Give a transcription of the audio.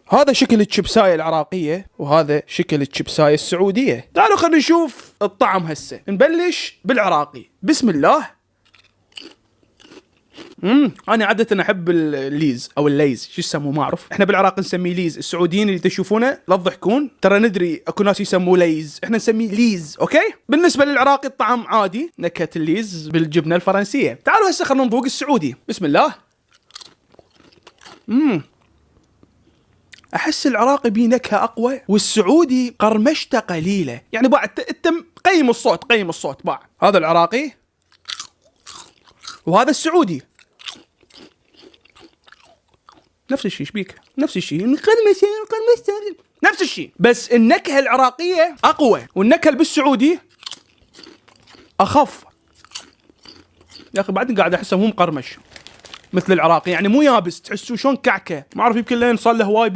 هذا شكل الشيبساية العراقية وهذا شكل الشيبساية السعودية. تعالوا خلينا نشوف الطعم هسه. نبلش بالعراقي. بسم الله. انا عاده احب الليز او الليز، شو يسموه ما اعرف، احنا بالعراق نسميه ليز. السعوديين اللي تشوفونه لا تضحكون، ترى ندري اكو ناس يسموه ليز، احنا نسميه ليز. اوكي، بالنسبه للعراقي الطعم عادي، نكهه الليز بالجبنه الفرنسيه. تعالوا هسه خلينا نذوق السعودي. بسم الله. احس العراقي بيه نكهه اقوى، والسعودي قرمشته قليله. يعني بعد انت قيم الصوت، قيم الصوت بعد. هذا العراقي وهذا السعودي نفس الشيء. شبيك نفس الشيء، نقرمش نفس الشيء، بس النكهه العراقيه اقوى والنكهه اللي بالسعودي اخف. يا اخي بعدين قاعد احسه مو مقرمش مثل العراقي، يعني مو يابس، تحسوا شلون كعكه، ما اعرف يمكن لين صار له هواي